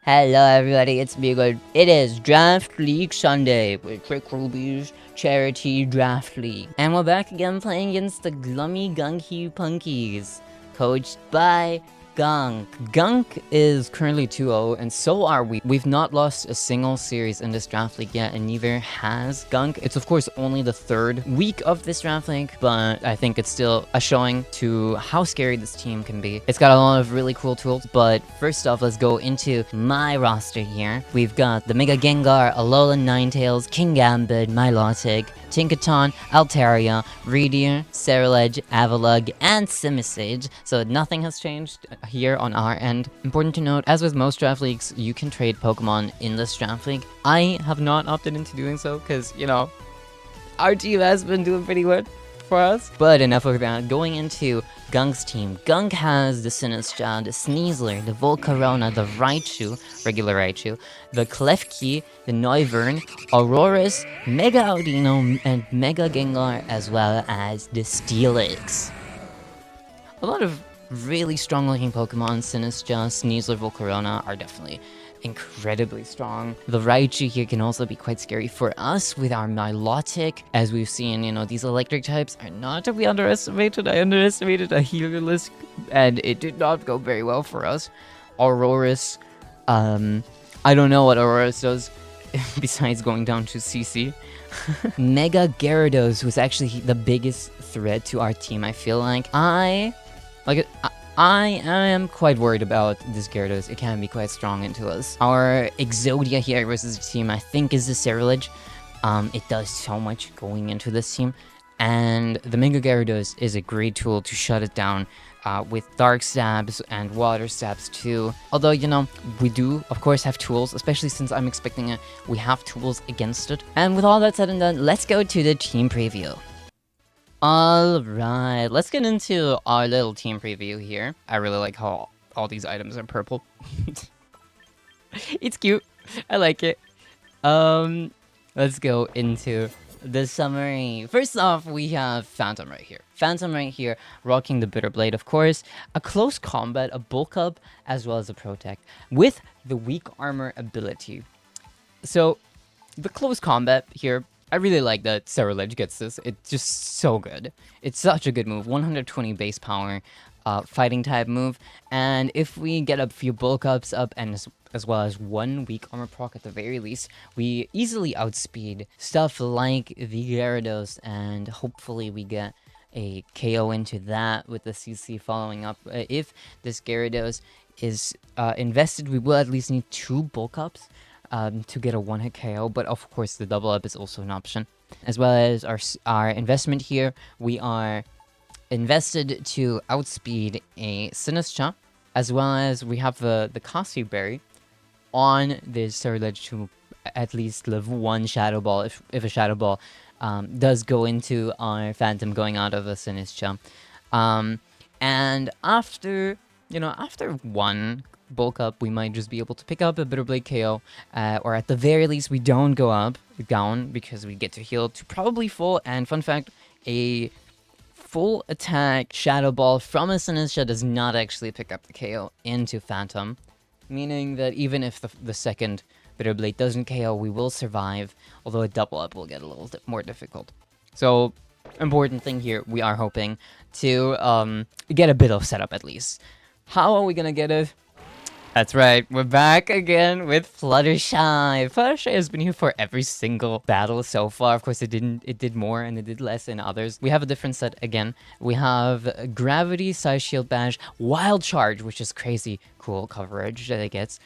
Hello everybody, it's me again. It is Draft League Sunday with Trick Ruby's Charity Draft League. And we're back again playing against the Glummy Gunky Punkies, coached by Gunk. Gunk is currently 2-0, and so are we. We've not lost a single series in this draft league yet, and neither has Gunk. It's of course only the third week of this draft league, but I think it's still a showing to how scary this team can be. It's got a lot of really cool tools, but first off, let's go into my roster here. We've got the Mega Gengar, Alolan Ninetales, King Gambit, Milotic, Tinkaton, Altaria, Reedier, Ceruledge, Avalugg, and Simisage, so nothing has changed here on our end. Important to note, as with most draft leagues, you can trade Pokemon in this draft league. I have not opted into doing so because, you know, our team has been doing pretty good for us. But enough of that. Going into Gunk's team. Gunk has the Sinistcha, the Sneasler, the Volcarona, the Raichu, regular Raichu, the Klefki, the Noivern, Aurorus, Mega Audino, and Mega Gengar, as well as the Steelix. A lot of really strong looking Pokemon. Sinistcha, Sneasler, Volcarona are definitely incredibly strong. The Raichu here can also be quite scary for us with our Milotic. As we've seen, you know, these electric types are not to be underestimated. I underestimated a Heliolisk, and it did not go very well for us. Aurorus, I don't know what Aurorus does besides going down to CC. Mega Gyarados was actually the biggest threat to our team, I feel like. I am quite worried about this Gyarados. It can be quite strong into us. Our Exodia here versus the team, I think, is the Ceruledge. It does so much going into this team. And the Mega Gyarados is a great tool to shut it down with Dark Stabs and Water Stabs too. Although, you know, we do, of course, have tools, especially since I'm expecting it. We have tools against it. And with all that said and done, let's go to the team preview. Alright, let's get into our little team preview here. I really like how all these items are purple. It's cute. I like it. Let's go into the summary. First off, we have Phantom right here. Phantom right here, rocking the Bitter Blade, of course. A close combat, a bulk up, as well as a protect, with the weak armor ability. So, the close combat here, I really like that Ceruledge gets this. It's just so good. It's such a good move. 120 base power, fighting type move. And if we get a few bulk ups up and as well as one weak armor proc at the very least, we easily outspeed stuff like the Gyarados, and hopefully we get a KO into that with the CC following up. If this Gyarados is invested, we will at least need 2 bulk ups to get a one-hit KO, but of course the double up is also an option. As well as our investment here, we are invested to outspeed a Sinistcha, as well as we have the Kasi Berry on this Ceruledge to at least live 1 Shadow Ball if a Shadow Ball does go into our Phantom going out of a Sinistcha. And after, you know, after 1 bulk up, we might just be able to pick up a Bitter Blade KO, or at the very least we don't go down because we get to heal to probably full. And fun fact, a full attack Shadow Ball from a Sinistcha does not actually pick up the KO into Phantom, meaning that even if the second Bitter Blade doesn't KO, we will survive, although a double up will get a little bit more difficult. So, important thing here, we are hoping to get a bit of setup at least. How are we gonna get it? That's right, we're back again with Fluttershy. Fluttershy has been here for every single battle so far. Of course, it did more and it did less in others. We have a different set again. We have Gravity, Size Shield Badge, Wild Charge, which is crazy cool coverage that it gets.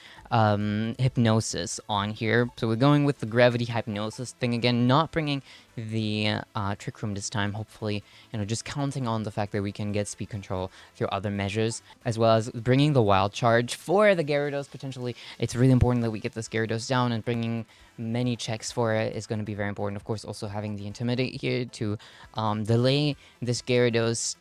Hypnosis on here. So we're going with the Gravity Hypnosis thing again, not bringing the Trick Room this time, hopefully, you know, just counting on the fact that we can get speed control through other measures, as well as bringing the Wild Charge for the Gyarados potentially. It's really important that we get this Gyarados down, and bringing many checks for it is going to be very important. Of course, also having the Intimidate here to delay this Gyarados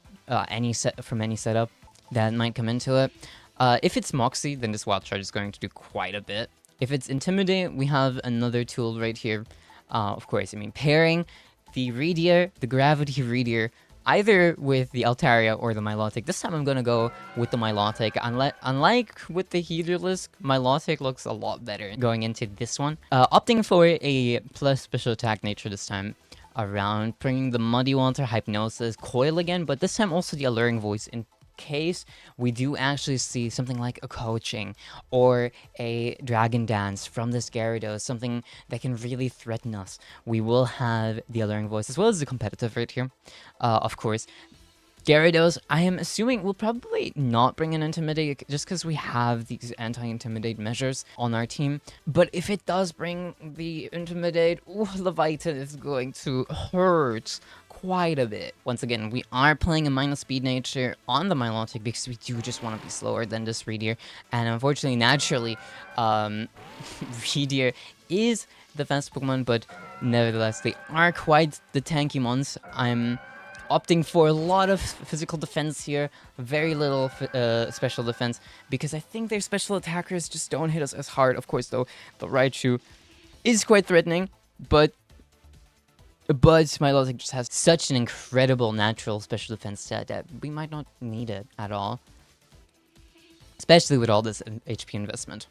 from any setup that might come into it. If it's Moxie, then this Wild Charge is going to do quite a bit. If it's Intimidate, we have another tool right here. Of course, I mean, pairing the Reedier, the Gravity Reedier, either with the Altaria or the Milotic. This time I'm gonna go with the Milotic. Unlike with the Heliolisk, Milotic looks a lot better going into this one. Opting for a plus special attack nature this time around, bringing the Muddy Water, Hypnosis, Coil again, but this time also the Alluring Voice in case we do actually see something like a coaching or a Dragon Dance from this Gyarados, something that can really threaten us. We will have the Alluring Voice as well as the competitive right here. Of course, Gyarados, I am assuming, will probably not bring an Intimidate just because we have these anti-Intimidate measures on our team. But if it does bring the Intimidate, ooh, Leviathan is going to hurt quite a bit. Once again, we are playing a minus speed nature on the Milotic because we do just want to be slower than this Reedier. And unfortunately, naturally, Reedier is the fastest Pokemon, but nevertheless, they are quite the tanky ones. I'm opting for a lot of physical defense here, very little special defense, because I think their special attackers just don't hit us as hard. Of course, though, the Raichu is quite threatening, but Milotic just has such an incredible natural special defense stat that we might not need it at all, especially with all this HP investment.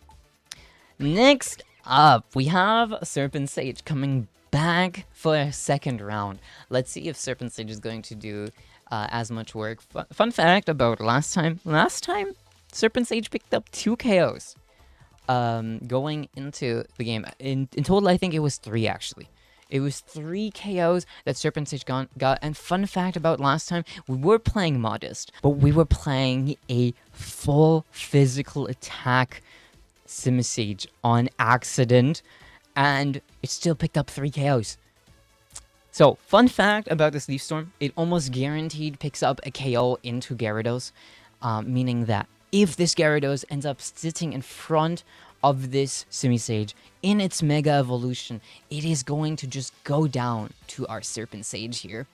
Next up, we have Serpent Sage coming back for a second round. Let's see if Serpent Sage is going to do as much work. Fun fact about last time. Last time, Serpent Sage picked up 2 KOs going into the game. In total, I think it was 3 actually. It was 3 KOs that Serpent Sage got. And fun fact about last time, we were playing Modest, but we were playing a full physical attack Simisage on accident, and it still picked up 3 KOs. So, fun fact about this Leaf Storm, it almost guaranteed picks up a KO into Gyarados, meaning that if this Gyarados ends up sitting in front of this Simisage in its Mega Evolution, it is going to just go down to our Serpent Sage here.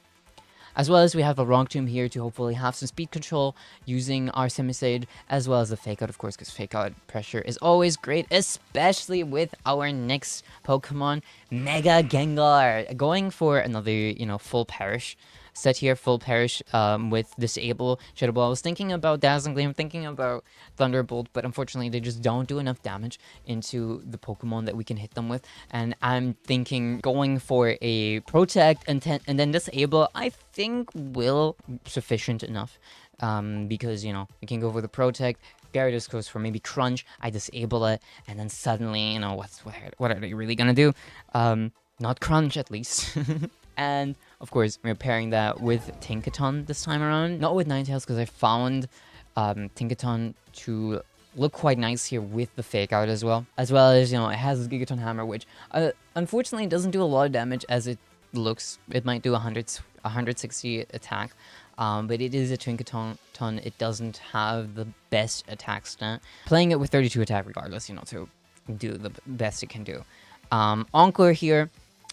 As well as we have a Wrong Tomb here to hopefully have some speed control using our Simisage, as well as the Fake Out, of course, because Fake Out pressure is always great, especially with our next Pokemon, Mega Gengar. Going for another, full Perish set here, full Perish with Disable Shadow Ball. I was thinking about Dazzling Gleam, thinking about Thunderbolt, but unfortunately they just don't do enough damage into the Pokemon that we can hit them with. And I'm thinking going for a Protect and then Disable, I think will sufficient enough. Because, we can go for the Protect, Gyarados goes for maybe Crunch, I disable it, and then suddenly, what are they really gonna do? Not Crunch, at least. And, of course, we're pairing that with Tinkaton this time around. Not with Ninetales, because I found Tinkaton to look quite nice here with the Fake Out as well. As well as, it has Gigaton Hammer, which unfortunately doesn't do a lot of damage as it looks. It might do 160 attack. But it is a Tinkaton. It doesn't have the best attack stat. Playing it with 32 attack regardless, to do the best it can do. Encore here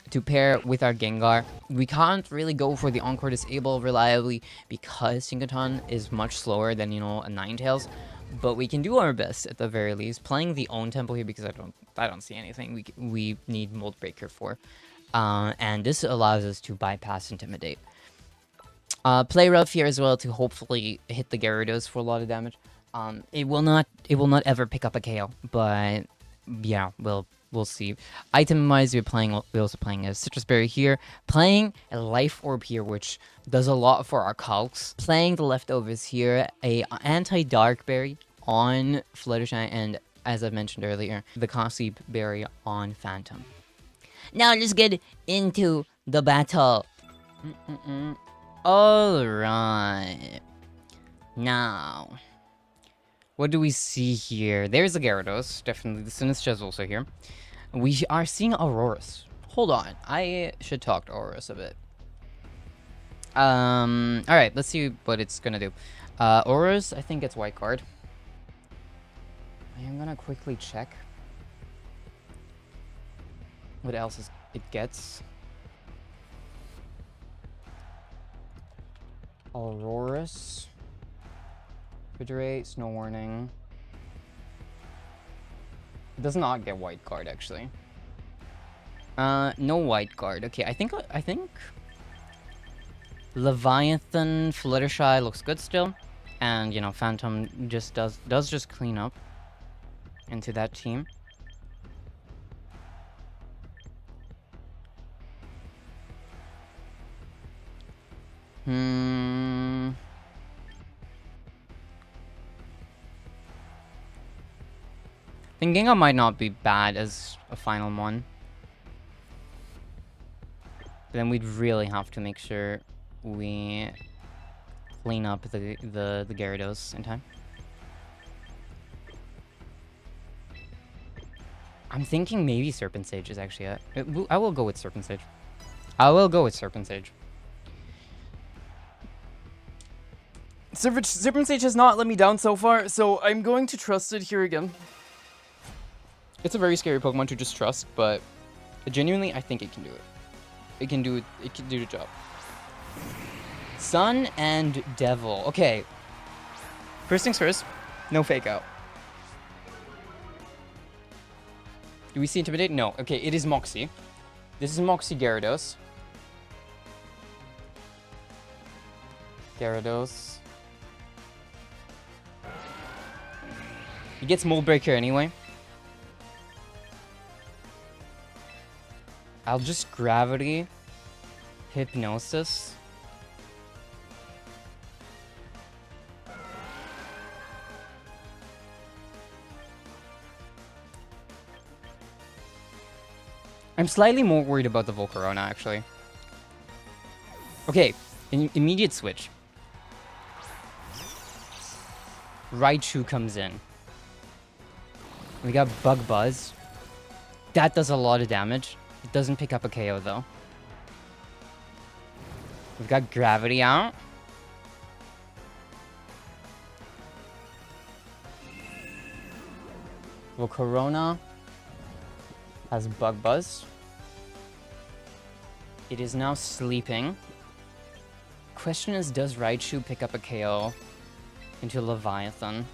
to pair with our Gengar. We can't really go for the Encore Disable reliably because Tinkaton is much slower than, a Ninetales. But we can do our best at the very least. Playing the Own Tempo here because I don't see anything we need Mold Breaker for. And this allows us to bypass Intimidate. Play Rough here as well to hopefully hit the Gyarados for a lot of damage. It will not ever pick up a KO, but yeah, we'll see. Item-wise, we're also playing a Citrus Berry here, playing a Life Orb here, which does a lot for our calcs. Playing the leftovers here, a Anti-Dark Berry on Fluttershy, and as I mentioned earlier, the Costly Berry on Phantom. Now let's get into the battle. Alright. Now, what do we see here? There's a Gyarados. Definitely the Sinistcha is also here. We are seeing Aurorus. Hold on. I should talk to Aurorus a bit. Alright, let's see what it's gonna do. Aurorus, I think it's White Guard. I am gonna quickly check what else it gets. Aurorus. Refrigerate, Snow Warning. It does not get White Guard, actually. No White Guard. Okay, I think Leviathan, Fluttershy looks good still. And, you know, Phantom just does just clean up into that team. Thinking I might not be bad as a final one. But then we'd really have to make sure we clean up the Gyarados in time. I'm thinking maybe Serpent Sage is actually it. I will go with Serpent Sage. I will go with Serpent Sage. Serpent Sage has not let me down so far, so I'm going to trust it here again. It's a very scary Pokemon to just trust, but genuinely, I think it can do it. It can do it. It can do the job. Sun and Devil. Okay. First things first. No fake out. Do we see Intimidate? No. Okay, it is Moxie. This is Moxie Gyarados. Gyarados. He gets Mold Breaker anyway. I'll just Gravity. Hypnosis. I'm slightly more worried about the Volcarona, actually. Okay, immediate switch. Raichu comes in. We got Bug Buzz. That does a lot of damage. It doesn't pick up a KO, though. We've got Gravity out. Volcarona has Bug Buzz. It is now sleeping. Question is, does Raichu pick up a KO into Leviathan?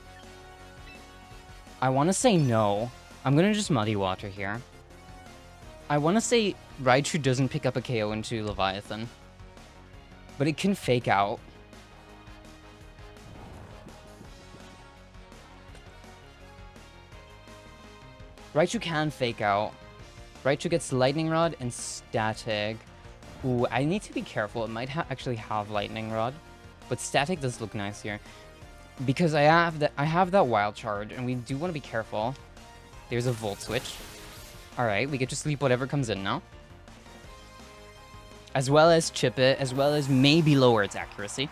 I want to say no. I'm going to just Muddy Water here. I want to say Raichu doesn't pick up a KO into Leviathan. But it can fake out. Raichu can fake out. Raichu gets Lightning Rod and Static. Ooh, I need to be careful. It might actually have Lightning Rod. But Static does look nice here. Because I have that Wild Charge, and we do want to be careful. There's a Volt Switch. Alright, we get to sleep whatever comes in now. As well as chip it, as well as maybe lower its accuracy.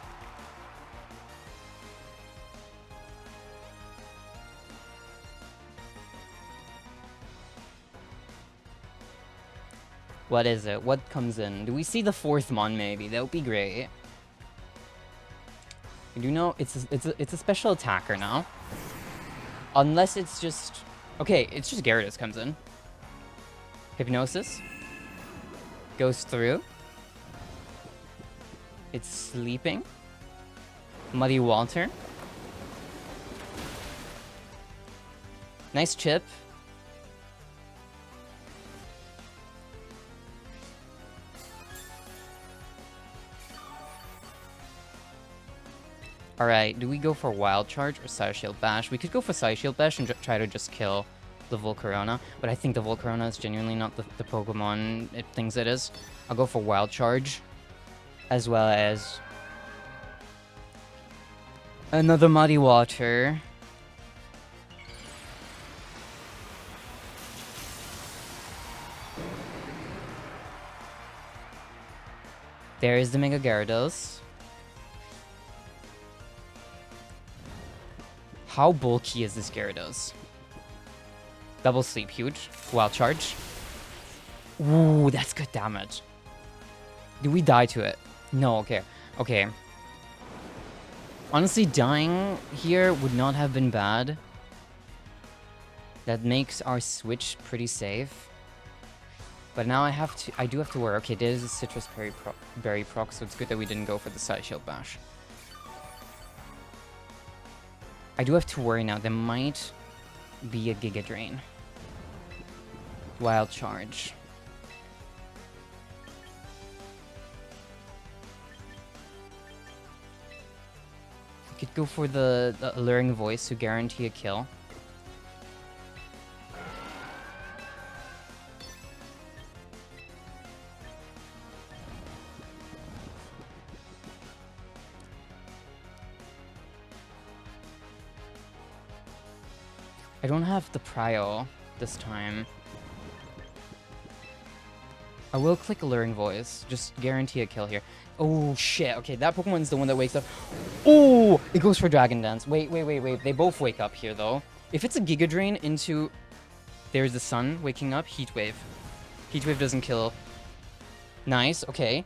What is it? What comes in? Do we see the fourth Mon maybe? That would be great. We do know it's a special attacker now. Unless it's just... Okay, it's just Gyarados comes in. Hypnosis. Goes through. It's sleeping. Muddy Water. Nice chip. Alright, do we go for Wild Charge or Psy Shield Bash? We could go for Psy Shield Bash and try to just kill the Volcarona, but I think the Volcarona is genuinely not the Pokemon it thinks it is. I'll go for Wild Charge, as well as another Muddy Water. There is the Mega Gyarados. How bulky is this Gyarados? Double Sleep, huge. Wild Charge. Ooh, that's good damage. Do we die to it? No, okay. Okay. Honestly, dying here would not have been bad. That makes our switch pretty safe. But now I do have to worry. Okay, there's a Citrus Berry proc, so it's good that we didn't go for the Side Shield Bash. I do have to worry now. There might be a Giga Drain. Wild Charge. Could go for the alluring voice to guarantee a kill. I don't have the prio this time. I will click alluring voice, just guarantee a kill here. Oh shit, okay, that Pokemon's the one that wakes up. Oh, it goes for Dragon Dance. Wait, they both wake up here though. If it's a Giga Drain into... There's the sun waking up, Heat Wave. Heat Wave doesn't kill. Nice, okay.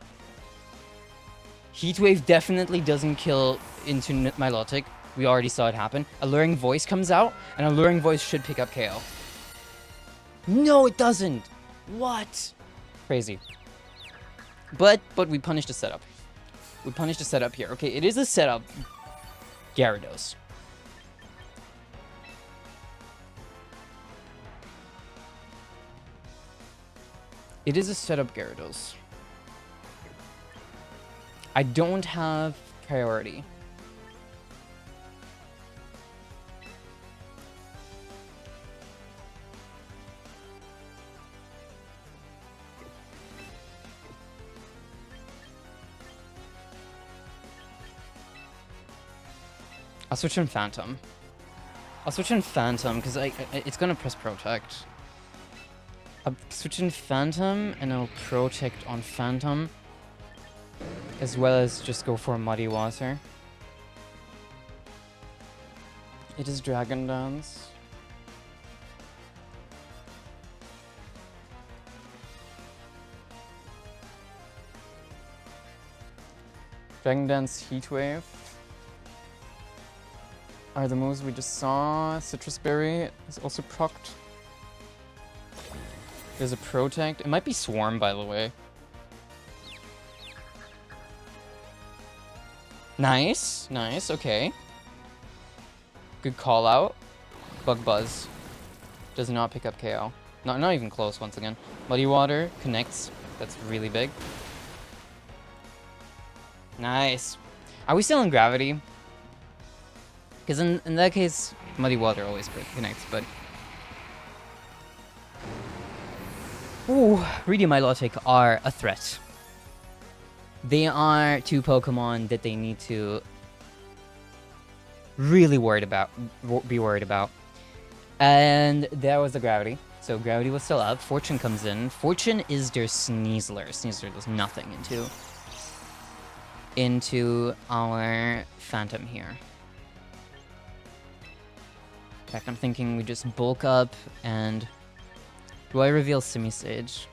Heat Wave definitely doesn't kill into Milotic. We already saw it happen. Alluring Voice comes out, and Alluring Voice should pick up KO. No, it doesn't! What? Crazy. But we punished the setup. We punished the setup here. Okay, it is a setup. Gyarados. It is a setup Gyarados. I don't have priority. I'll switch in Phantom. I'll switch in Phantom because it's gonna press Protect. I'll switch in Phantom and I'll Protect on Phantom, as well as just go for Muddy Water. It is Dragon Dance. Dragon Dance, Heat Wave are the moves we just saw. Citrus Berry is also procced. There's a Protect. It might be Swarm, by the way. Nice, nice, okay. Good call out. Bug Buzz does not pick up KO. Not even close once again. Muddy Water connects. That's really big. Nice. Are we still in Gravity? Because in that case, Muddy Water always connects, but... Ooh, Reedy and Milotic are a threat. They are two Pokemon that they need to really be worried about. And there was the Gravity. So Gravity was still up. Fortune comes in. Fortune is their Sneasler. Sneasler does nothing into our Phantom here. In fact, I'm thinking we just bulk up and... Do I reveal Simisage?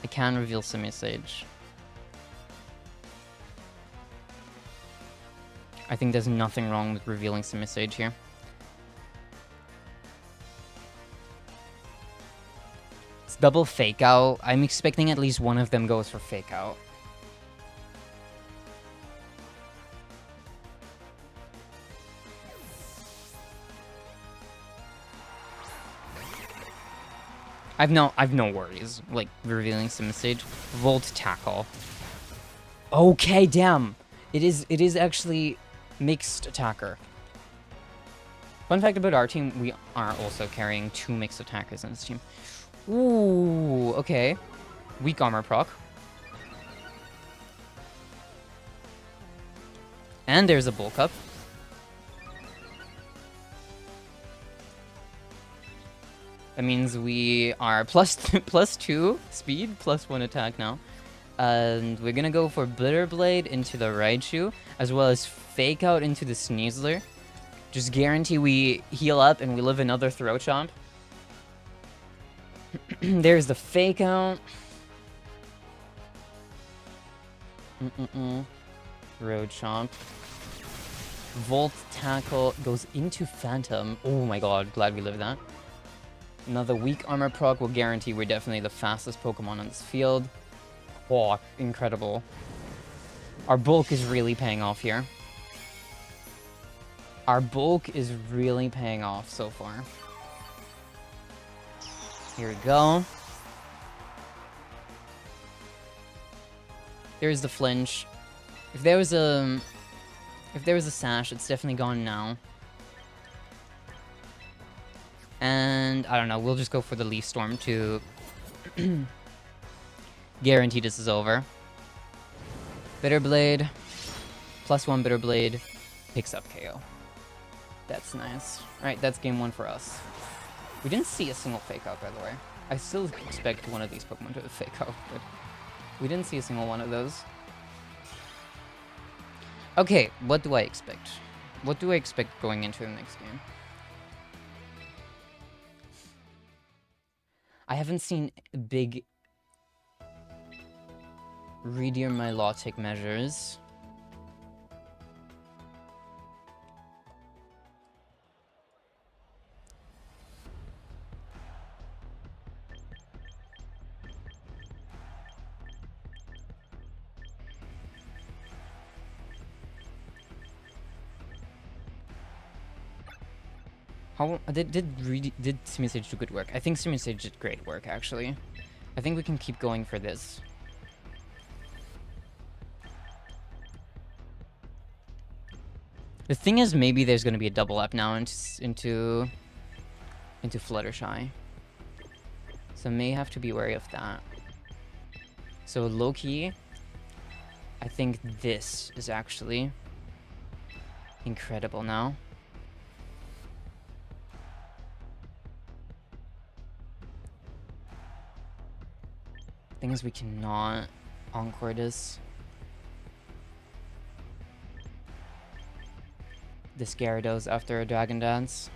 I can reveal Simisage. I think there's nothing wrong with revealing Simisage here. It's double Fake Out. I'm expecting at least one of them goes for Fake Out. I've no worries, like, revealing Simisage. Volt Tackle. Okay, damn! It is actually mixed attacker. Fun fact about our team, we are also carrying 2 mixed attackers in this team. Ooh, okay. Weak armor proc. And there's a bulk up. That means we are plus 2 speed, plus 1 attack now. And we're gonna go for Bitter Blade into the Raichu, as well as Fake Out into the Sneasler. Just guarantee we heal up and we live another Throat Chomp. There's the Fake Out. Road Chomp. Volt Tackle goes into Phantom. Oh my god, glad we lived that. Another weak armor proc will guarantee we're definitely the fastest Pokemon on this field. Oh, incredible. Our bulk is really paying off here. Our bulk is really paying off so far. Here we go. There's the flinch. If there was a sash, it's definitely gone now. And I don't know, we'll just go for the Leaf Storm to guarantee this is over. Bitterblade, +1 Bitterblade, picks up KO. That's nice. Alright, that's game 1 for us. We didn't see a single fake out, by the way. I still expect one of these Pokemon to fake out, but we didn't see a single one of those. Okay, what do I expect? What do I expect going into the next game? I haven't seen big Readier Milotic measures. How did Simusage do good work? I think Simusage did great work, actually. I think we can keep going for this. The thing is, maybe there's gonna be a double up now into Fluttershy. So may have to be wary of that. So low-key, I think this is actually incredible now. Thing is, we cannot encore this. This Gyarados after a Dragon Dance.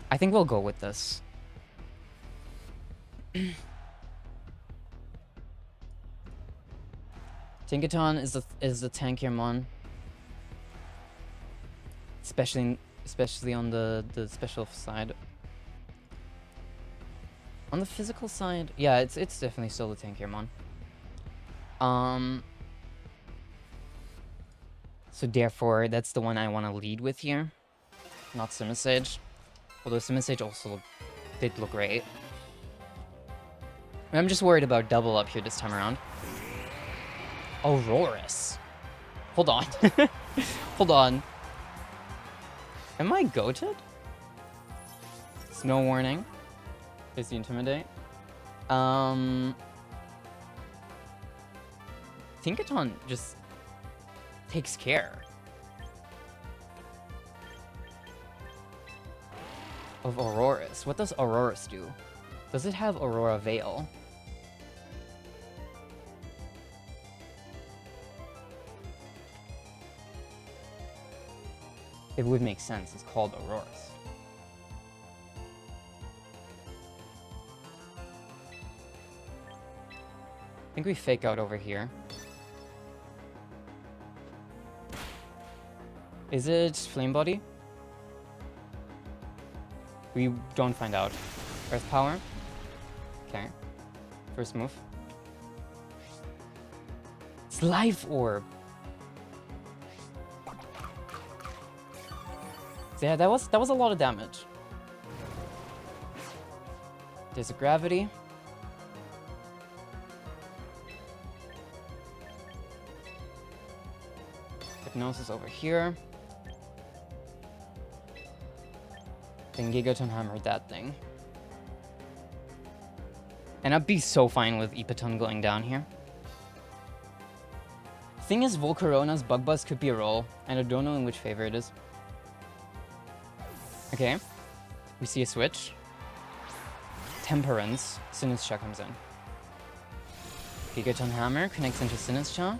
I think we'll go with this. Tinkaton is the tankier mon. Especially on the special side. On the physical side, yeah, it's definitely still the tankier mon. So therefore, that's the one I want to lead with here, not Simusage. Although Simusage also did look great. I'm just worried about double up here this time around. Aurorus. Hold on. Hold on. Am I goated? Snow Warning. Is the Intimidate. Tinkaton just takes care of Aurorus. What does Aurorus do? Does it have Aurora Veil? It would make sense. It's called Aurorus. I think we fake out over here. Is it Flame Body? We don't find out. Earth Power? Okay. First move. It's Life Orb! So yeah, that was a lot of damage. There's a Gravity. Hypnosis over here. Then Gigaton hammered that thing. And I'd be so fine with Ipeton going down here. Thing is, Volcarona's Bug Buzz could be a roll, and I don't know in which favor it is. Okay. We see a switch. Temperance. Sinistcha comes in. Gigaton Hammer connects into Sinistcha.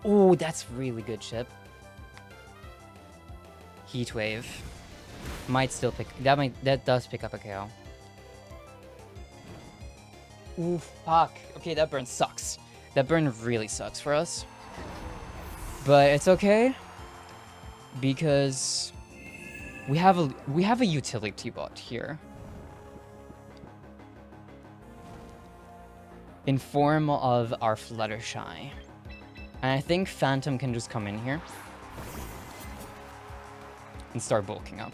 Oh, that's really good chip. Heat Wave. Might still pick... That does pick up a KO. Ooh, fuck. Okay, that burn sucks. That burn really sucks for us. But it's okay. Because... We have a utility bot here. In form of our Fluttershy. And I think Phantom can just come in here. And start bulking up.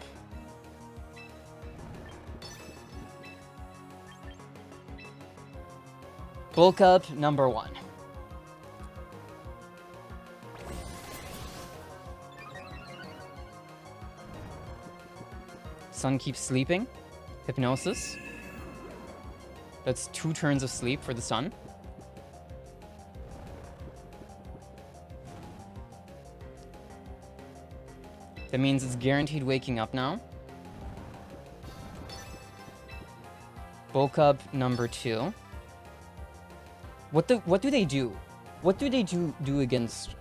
Bulk up, number 1. Sun keeps sleeping. Hypnosis. That's 2 turns of sleep for the Sun. That means it's guaranteed waking up now. Bulk up number 2. What do they do? What do they do against...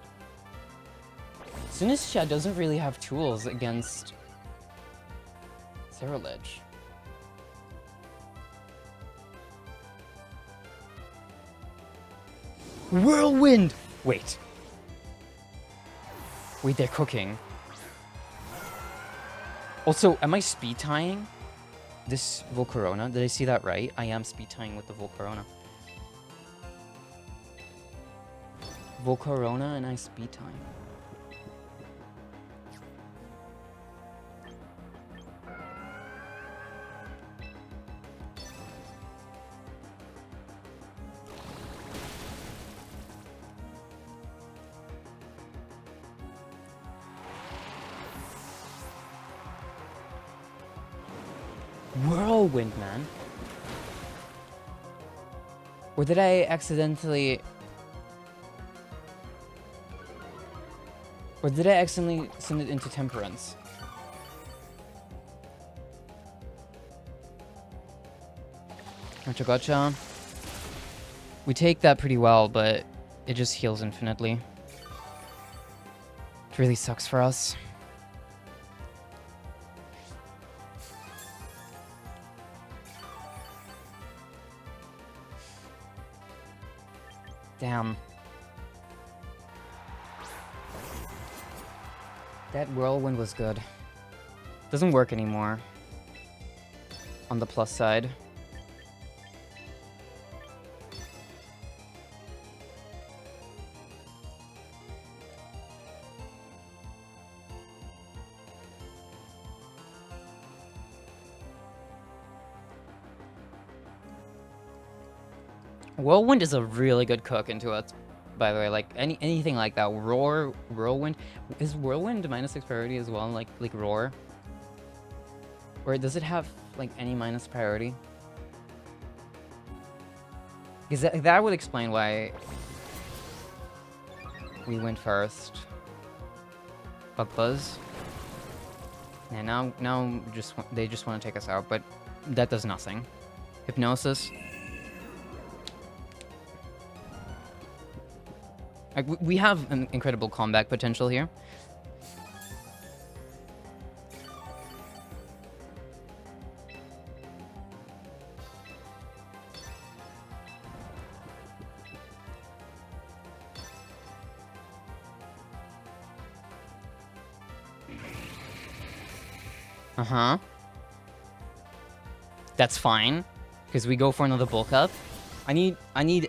Sinistra doesn't really have tools against Ceruledge. Whirlwind! Wait, they're cooking. Also, am I speed tying this Volcarona? Did I see that right? I am speed tying with the Volcarona. Volcarona and I speed time. Whirlwind, man. Or did I accidentally... Or did I accidentally send it into Temperance? Gotcha, gotcha. We take that pretty well, but it just heals infinitely. It really sucks for us. Damn. That Whirlwind was good. Doesn't work anymore. On the plus side. Whirlwind is a really good cook into it, by the way. Like anything like that. Whirlwind. Is Whirlwind -6 priority as well? Like Roar? Or does it have like any minus priority? Because that would explain why we went first. Bug Buzz. Yeah, now they just want to take us out, but that does nothing. Hypnosis. Like, we have an incredible comeback potential here. Uh-huh. That's fine, because we go for another bulk up. I need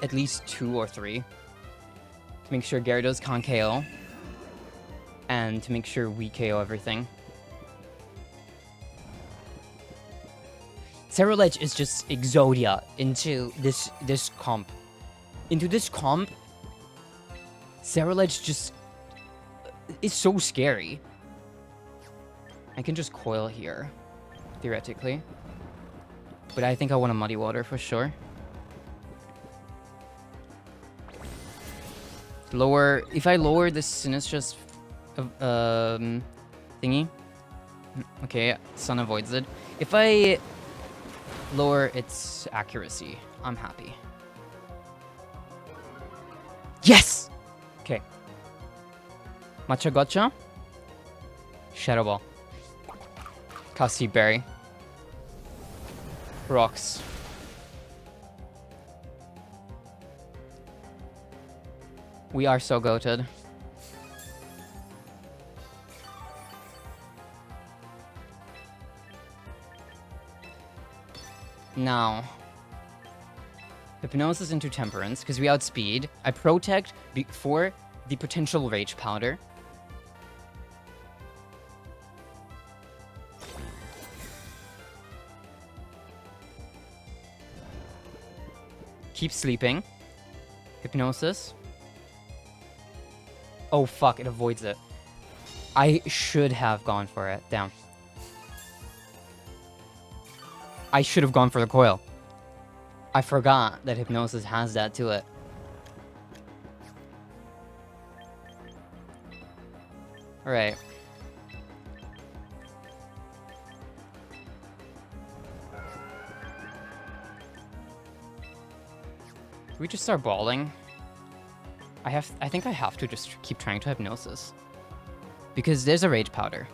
at least 2 or 3. To make sure Gyarados can't KO. And to make sure we KO everything. Ceruledge is just Exodia into this comp. Into this comp, Ceruledge just is so scary. I can just coil here, theoretically. But I think I want a Muddy Water for sure. Lower, if I lower this Sinistra's thingy. Okay, Sun avoids it. If I lower its accuracy, I'm happy. Yes! Okay. Matcha Gotcha. Shadow Ball. Cassie Berry. Rocks. We are so goated. Now, Hypnosis into Temperance, because we outspeed. I protect before the potential Rage Powder. Keep sleeping. Hypnosis. Oh fuck, it avoids it. I should have gone for it. Damn. I should have gone for the coil. I forgot that Hypnosis has that to it. Alright. We just start bawling. I think I have to just keep trying to Hypnosis. Because there's a Rage Powder.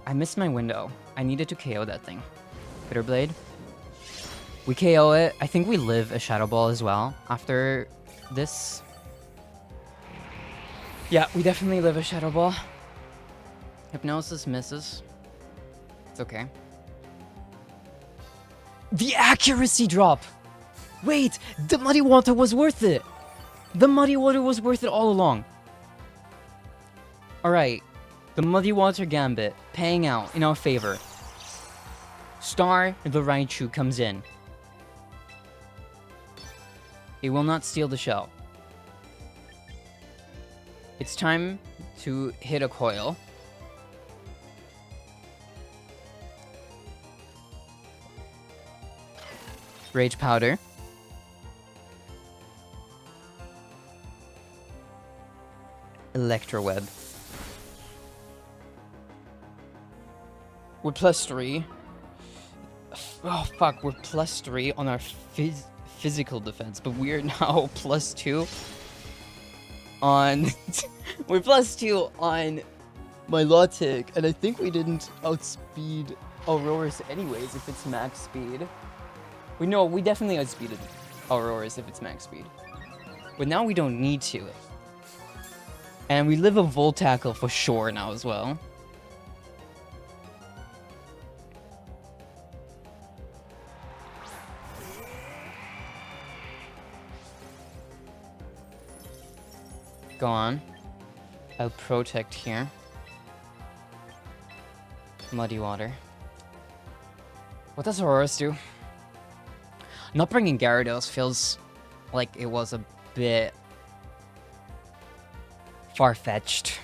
I missed my window. I needed to KO that thing. Bitter Blade. We KO it. I think we live a Shadow Ball as well after this. Yeah, we definitely live a Shadow Ball. Hypnosis misses. It's okay. The accuracy drop! Wait! The Muddy Water was worth it! The Muddy Water was worth it all along. Alright. The Muddy Water Gambit paying out in our favor. Star the Raichu comes in. It will not steal the shell. It's time to hit a coil. Rage Powder. Electro Web. We're +3. Oh fuck, we're +3 on our physical defense, but we're now +2 on... we're +2 on Milotic, and I think we didn't outspeed Auroras anyways if it's max speed. We definitely outspeeded Auroras if it's max speed. But now we don't need to. And we live a Volt Tackle for sure now as well. Go on. I'll protect here. Muddy Water. What does Auroras do? Not bringing Gyarados feels like it was a bit far-fetched.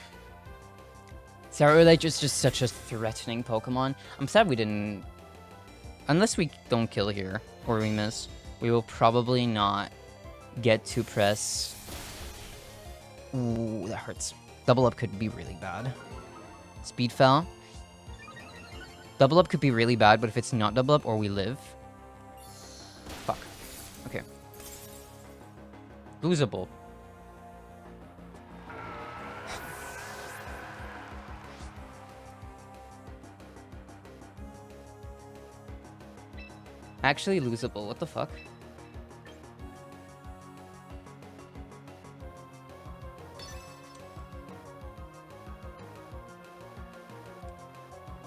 Ceruledge is just such a threatening Pokemon. I'm sad we didn't... Unless we don't kill here, or we miss, we will probably not get to press... Ooh, that hurts. Double Up could be really bad. Speed Fell. Double Up could be really bad, but if it's not Double Up or we live... Fuck. Okay. Losable. Actually losable, what the fuck?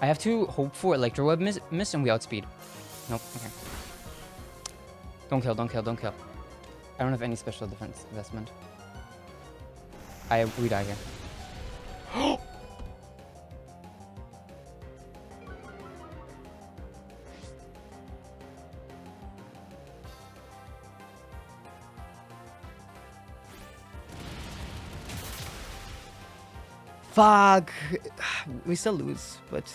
I have to hope for Electro Web miss and we outspeed. Nope, okay. Don't kill, don't kill, don't kill. I don't have any special defense investment. We die here. 'Fuck! We still lose, but...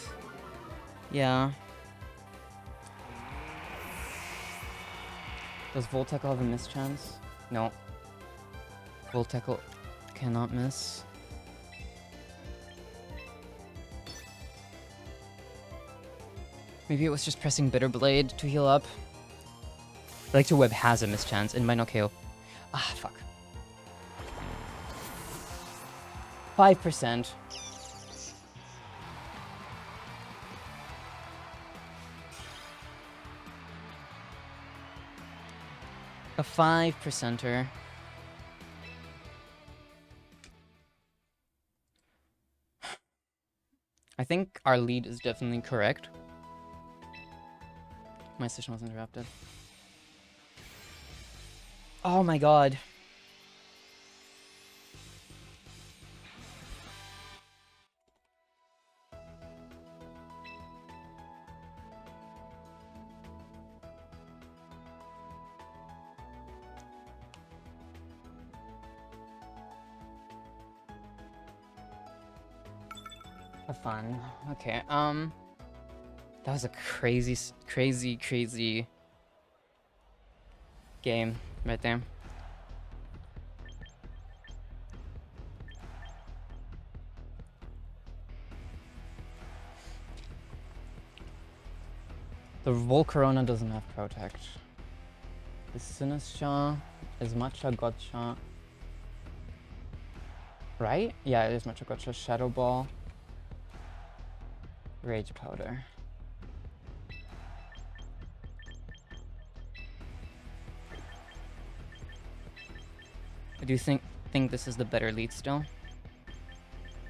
Yeah. Does Volt Tackle have a miss chance? No. Volt Tackle cannot miss. Maybe it was just pressing Bitter Blade to heal up. Electro Web has a miss chance and might not KO. Ah, fuck. 5%. A 5%er. I think our lead is definitely correct. My session was interrupted. Oh my god. Have fun. Okay, that was a crazy game right there. The Volcarona doesn't have Protect. The Sinistcha is Matcha Gotcha. Right? Yeah, it is Matcha Gotcha. Shadow Ball. Rage Powder. I do think this is the better lead still.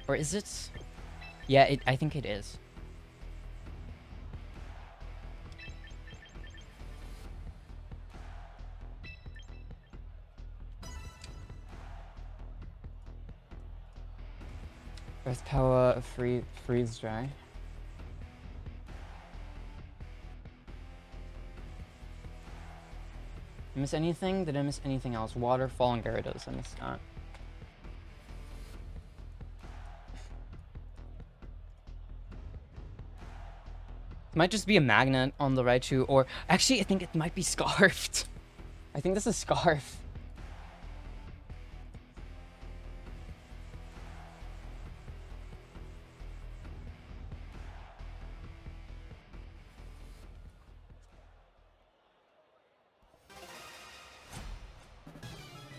Or is it? Yeah, I think it is. Earth Power, Freeze Dry. I miss anything? Did I miss anything else? Waterfall and Gyarados, I missed that. It might just be a magnet on the Raichu, or actually I think it might be Scarfed. I think this is Scarf.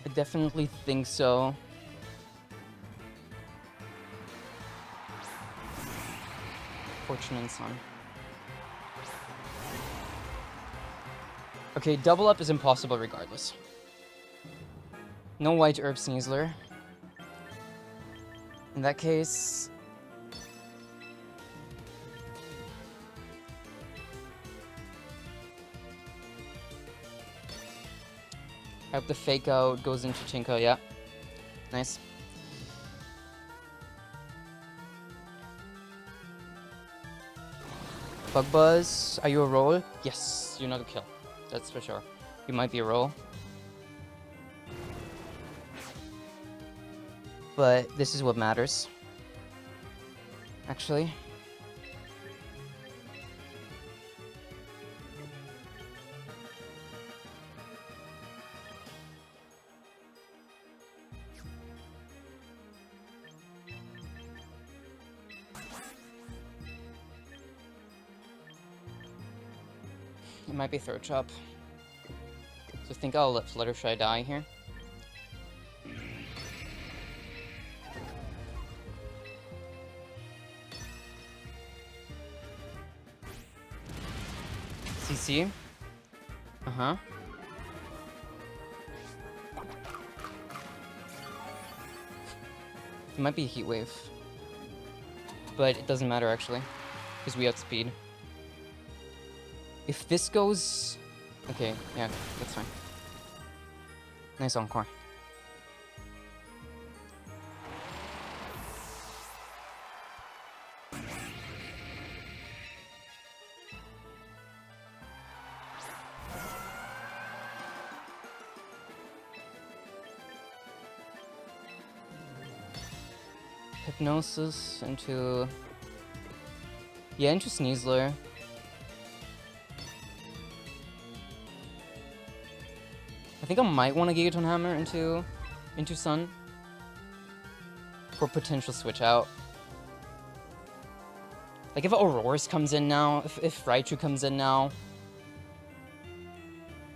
I definitely think so. Fortune and Sun. Okay, double up is impossible regardless. No White Herb Sneasler. In that case... I hope the Fake Out goes into Chinko, yeah. Nice. Bug Buzz, are you a roll? Yes, you're not a kill. That's for sure. You might be a roll. But this is what matters. Actually. It might be Throat Chop. So I think I'll let Fluttershy die here. CC. Uh-huh. It might be a Heat Wave. But it doesn't matter actually. Because we outspeed. If this goes... Okay, yeah, that's fine. Nice Encore. Hypnosis into... Yeah, into Sneasler. I think I might want to Gigaton Hammer into Sun for potential switch out. Like if Auroras comes in now, if Raichu comes in now.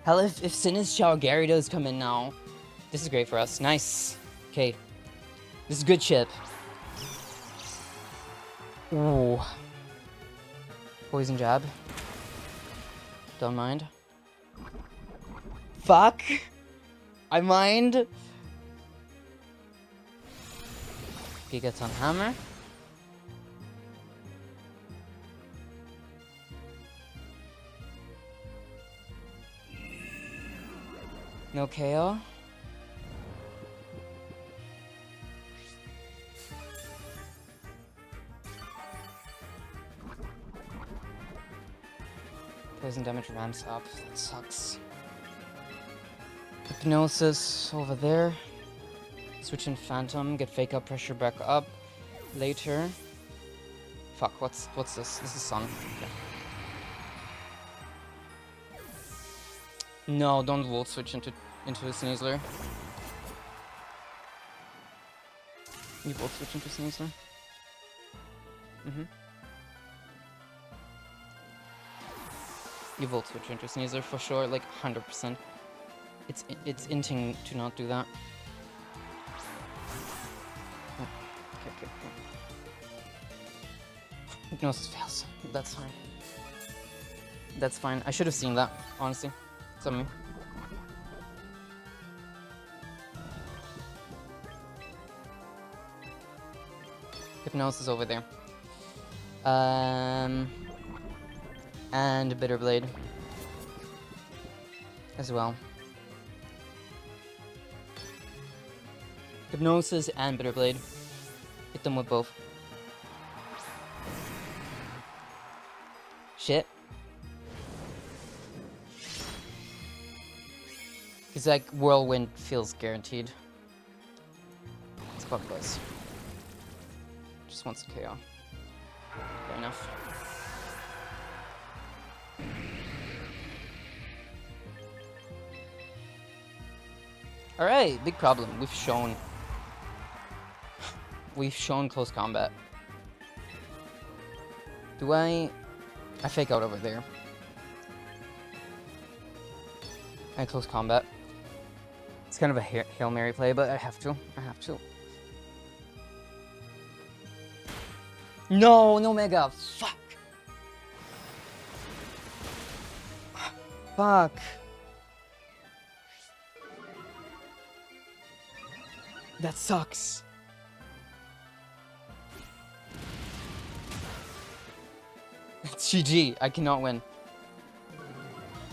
Hell, if Sinistcha or Gyarados come in now. This is great for us. Nice. Okay. This is good chip. Ooh. Poison Jab. Don't mind. Fuck! I mind! Gigaton Hammer. No KO. Poison damage ramps up. That sucks. Hypnosis over there. Switch in Phantom, get Fake Out pressure back up later. Fuck, what's this? This is Sun. Okay. No, don't Volt Switch into a Sneasler. You Volt Switch into Sneasler? You Volt Switch into Sneasler for sure, like 100%. It's inting to not do that. Oh, okay. Hypnosis fails. That's fine. That's fine. I should have seen that, honestly. It's on me. Hypnosis over there. And Bitter Blade as well. Hypnosis and Bitter Blade. Hit them with both. Shit. Because like Whirlwind feels guaranteed. It's what it was. Just wants a KO. Fair enough. Alright, big problem. We've shown close combat. Do I fake out over there. I close combat. It's kind of a Hail Mary play, but I have to. No Mega. Fuck. Fuck. That sucks. It's GG. I cannot win.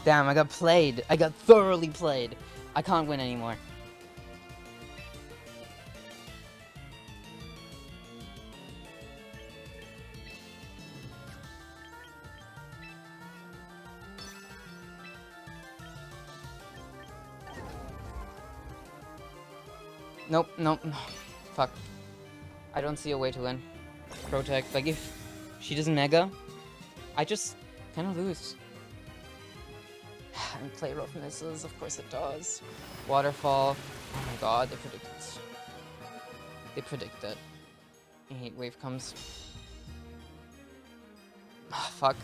Damn, I got played. I got thoroughly played. I can't win anymore. Nope. Fuck. I don't see a way to win. Protect. Like, if she doesn't Mega, I just kind of lose. And play rough misses, of course it does. Waterfall. Oh my god, they predict it. Heat Wave comes. Fuck.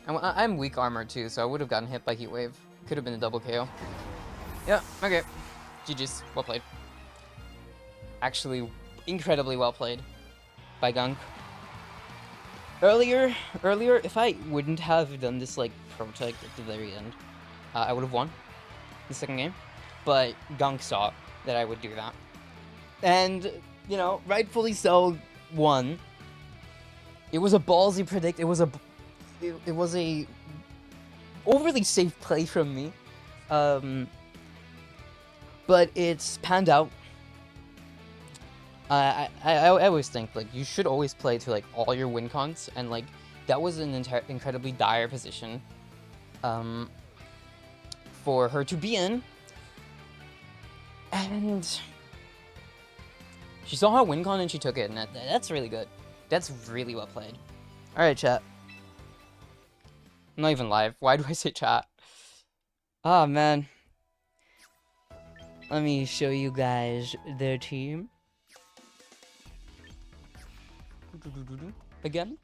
I'm weak armor too, so I would have gotten hit by Heat Wave. Could have been a double KO. Yeah, okay. GG's. Well played. Actually, incredibly well played by Gunk. Earlier, if I wouldn't have done this, like, protect at the very end, I would have won the second game. But Gunk saw that I would do that. And, you know, rightfully so, won. It was a ballsy predict. It was a overly safe play from me. But it's panned out. I always think, like, you should always play to, like, all your win cons, and, like, that was an incredibly dire position, for her to be in, and she saw her win con and she took it, and that's really good. That's really well played. Alright, chat. I'm not even live. Why do I say chat? Ah, man. Let me show you guys their team. Again.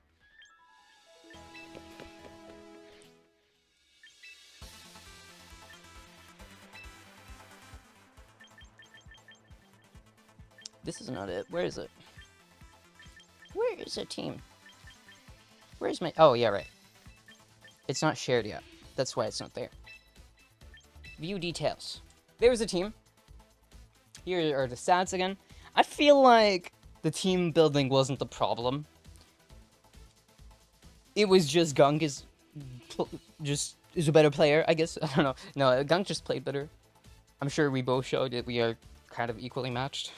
This is not it. Where is it? Where is the team? Where's my... Oh, yeah, right. It's not shared yet. That's why it's not there. View details. There's a team. Here are the stats again. I feel like the team building wasn't the problem. It was just Gunk is a better player, I guess. I don't know. No, Gunk just played better. I'm sure we both showed that we are kind of equally matched.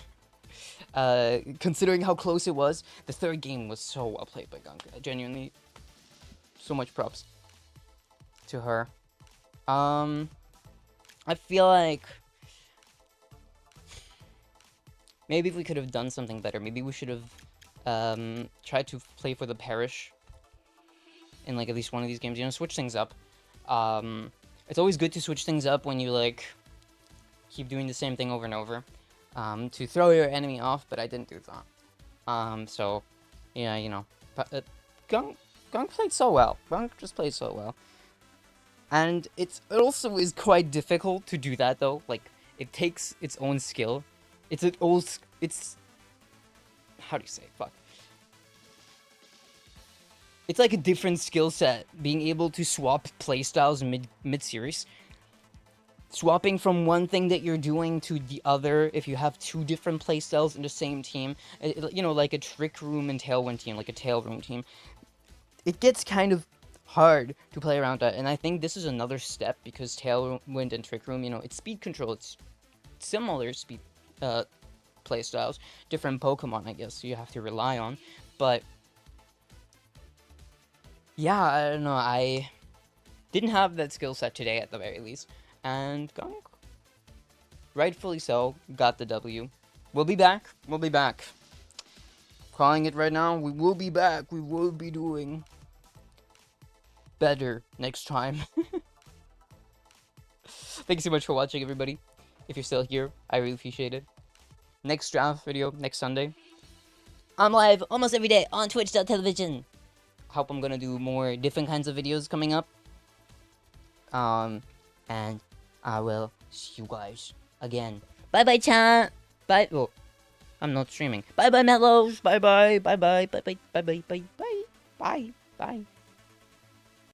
Considering how close it was, the third game was so well played by Gunk. Genuinely, so much props to her. I feel like maybe we could have done something better. Maybe we should have try to play for the parish in like at least one of these games. You know, switch things up. It's always good to switch things up when you like keep doing the same thing over and over, to throw your enemy off. But I didn't do that. So yeah, you know, Gunk played so well. Gunk just played so well. And it also is quite difficult to do that though. Like, it takes its own skill. It's how do you say? Fuck. It's like a different skill set, being able to swap playstyles mid series. Swapping from one thing that you're doing to the other if you have two different playstyles in the same team. You know, like a Trick Room and Tailwind team, like a Tail Room team. It gets kind of hard to play around that, and I think this is another step because Tailwind and Trick Room, you know, it's speed control. It's similar speed playstyles, different Pokemon, I guess, you have to rely on. But yeah, I don't know. I didn't have that skill set today at the very least, and Gunk, rightfully so, got the W. We'll be back. We'll be back. Calling it right now. We will be back. We will be doing better next time. Thanks so much for watching, everybody. If you're still here, I really appreciate it. Next draft video, next Sunday. I'm live almost every day on Twitch.tv. Hope I'm gonna do more different kinds of videos coming up. And I will see you guys again. Bye-bye, chat. Bye. Oh, I'm not streaming. Bye-bye, Mellows. Bye-bye. Bye-bye. Bye-bye. Bye-bye. Bye-bye. Bye. Bye.